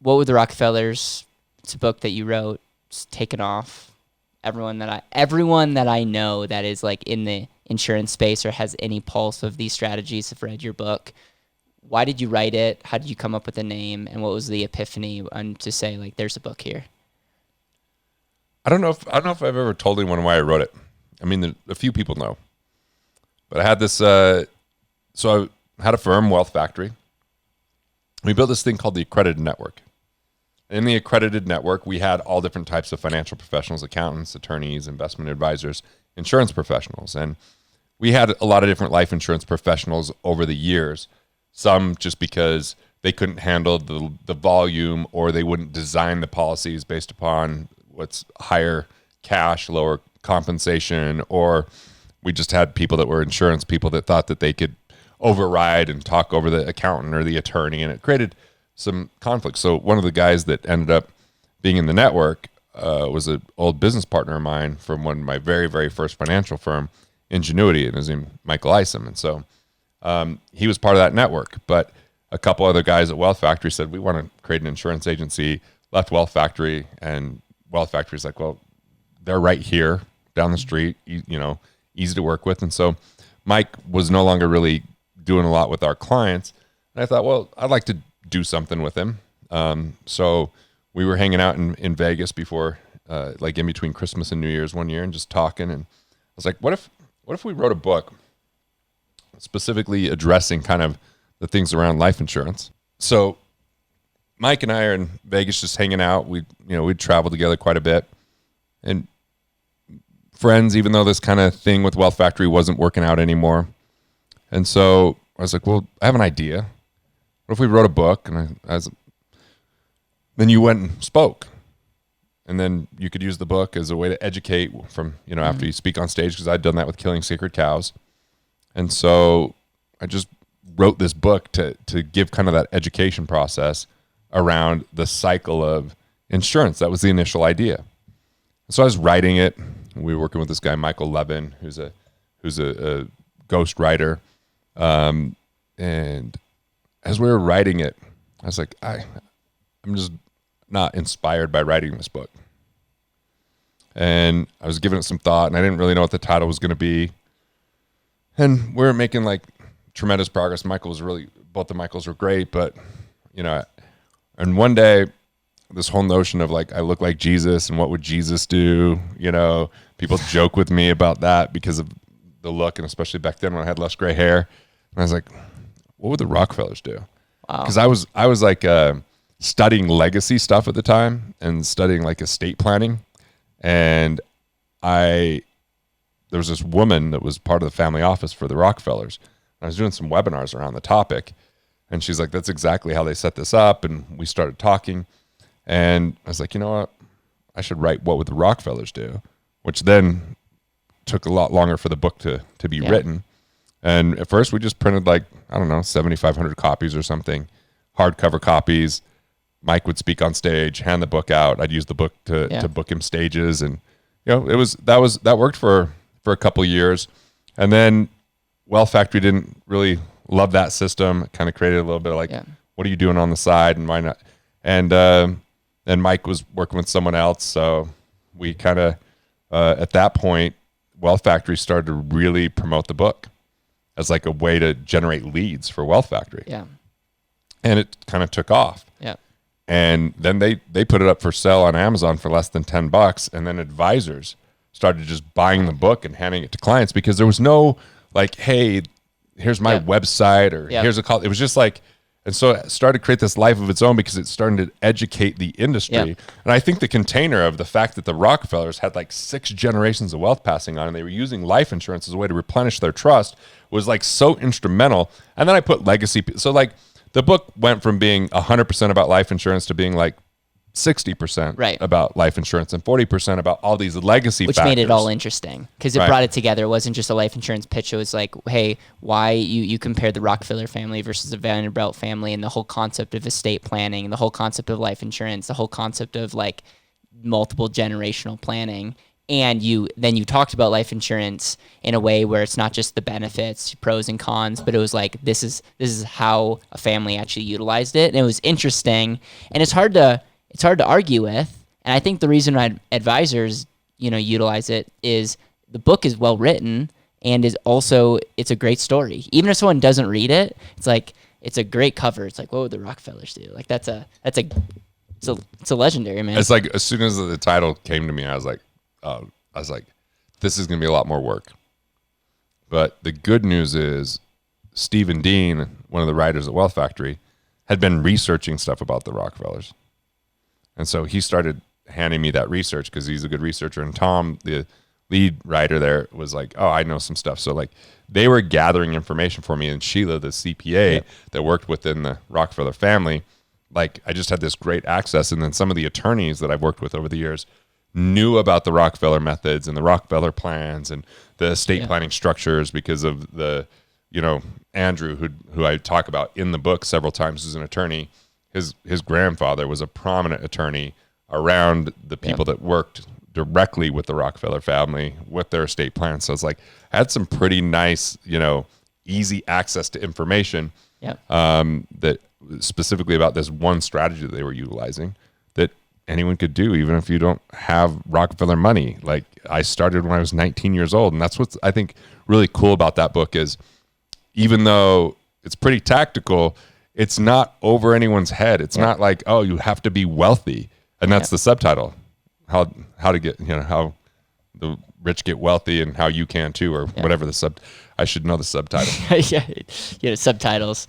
What Would the Rockefellers? It's a book that you wrote. It's taken off. Everyone that I know that is like in the insurance space or has any pulse of these strategies have read your book. Why did you write it? How did you come up with the name? And what was the epiphany to say, like, there's a book here? I don't know if I've ever told anyone why I wrote it. I mean, a few people know, but I had this. So I had a firm, Wealth Factory. We built this thing called the Accredited Network. In the Accredited Network, we had all different types of financial professionals, accountants, attorneys, investment advisors, insurance professionals, and we had a lot of different life insurance professionals over the years. Some just because they couldn't handle the volume, or they wouldn't design the policies based upon what's higher cash, lower compensation, or we just had people that were insurance people that thought that they could override and talk over the accountant or the attorney, and it created some conflict. So one of the guys that ended up being in the network was an old business partner of mine from one of my very, very first financial firm, Ingenuity, and his name Michael Isom. And so he was part of that network. But a couple other guys at Wealth Factory said, we want to create an insurance agency, left Wealth Factory, and Wealth Factory's like, well, they're right here down the street, easy to work with. And so Mike was no longer really doing a lot with our clients. And I thought, well, I'd like to do something with him. So we were hanging out in Vegas before, like in between Christmas and New Year's one year, and just talking. And I was like, what if we wrote a book specifically addressing kind of the things around life insurance? So Mike and I are in Vegas just hanging out. We'd travel together quite a bit, and friends, even though this kind of thing with Wealth Factory wasn't working out anymore. And so I was like, well, I have an idea. What if we wrote a book? And then you went and spoke, and then you could use the book as a way to educate from, after you speak on stage, because I'd done that with Killing Sacred Cows. And so I just wrote this book to give kind of that education process around the cycle of insurance. That was the initial idea. So I was writing it. We were working with this guy, Michael Levin, who's a ghost writer. And as we were writing it, I was like, I'm just not inspired by writing this book. And I was giving it some thought, and I didn't really know what the title was going to be. And we were making like tremendous progress. Both the Michaels were great, but and one day, this whole notion of like, I look like Jesus, and what would Jesus do? People joke with me about that because of the look, and especially back then when I had less gray hair. And I was like, what would the Rockefellers do? Because I was like studying legacy stuff at the time and studying like estate planning. And there was this woman that was part of the family office for the Rockefellers. I was doing some webinars around the topic, and she's like, that's exactly how they set this up. And we started talking, and I was like, you know what? I should write What Would the Rockefellers Do? Which then took a lot longer for the book to be written. And at first we just printed 7,500 copies or something, hardcover copies. Mike would speak on stage, hand the book out. I'd use the book to book him stages. And, that worked for a couple of years. And then Wealth Factory didn't really love that system. It kind of created a little bit of what are you doing on the side, and why not? And Mike was working with someone else. So we kind of, at that point, Wealth Factory started to really promote the book as like a way to generate leads for Wealth Factory. Yeah. And it kind of took off. Yeah. And then they put it up for sale on Amazon for less than $10. And then advisors started just buying the book and handing it to clients, because there was no like, hey, here's my website, or here's a call. It was just like, and so it started to create this life of its own, because it's starting to educate the industry. Yeah. And I think the container of the fact that the Rockefellers had like 6 generations of wealth passing on, and they were using life insurance as a way to replenish their trust, was like so instrumental. And then I put legacy. So like the book went from being 100% about life insurance to being like 60% about life insurance and 40% about all these legacy factors. Which made it all interesting, because it brought it together. It wasn't just a life insurance pitch. It was like, hey, why you compared the Rockefeller family versus the Vanderbilt family, and the whole concept of estate planning, and the whole concept of life insurance, the whole concept of like multiple generational planning. and you talked about life insurance in a way where it's not just the benefits, pros and cons, but it was like this is how a family actually utilized it, and it was interesting, and it's hard to argue with. And I think the reason why advisors utilize it is the book is well written, and it's a great story. Even if someone doesn't read it, it's like it's a great cover. It's like, what would the Rockefellers do? Like it's a legendary, man. It's like as soon as the title came to me, I was like, this is gonna be a lot more work. But the good news is Stephen Dean, one of the writers at Wealth Factory, had been researching stuff about the Rockefellers. And so he started handing me that research because he's a good researcher. And Tom, the lead writer there, was like, oh, I know some stuff. So like they were gathering information for me. And Sheila, the CPA that worked within the Rockefeller family, like I just had this great access. And then some of the attorneys that I've worked with over the years knew about the Rockefeller methods and the Rockefeller plans and the estate planning structures because of the, Andrew, who I talk about in the book several times as an attorney. His grandfather was a prominent attorney around the people that worked directly with the Rockefeller family with their estate plans. So it's like I had some pretty nice, easy access to information that specifically about this one strategy that they were utilizing that anyone could do, even if you don't have Rockefeller money. Like I started when I was 19 years old. And that's what's I think really cool about that book is even though it's pretty tactical, it's not over anyone's head. It's not like, oh, you have to be wealthy. And that's the subtitle. How to get, how the rich get wealthy and how you can too, or whatever I should know the subtitle. Yeah, subtitles.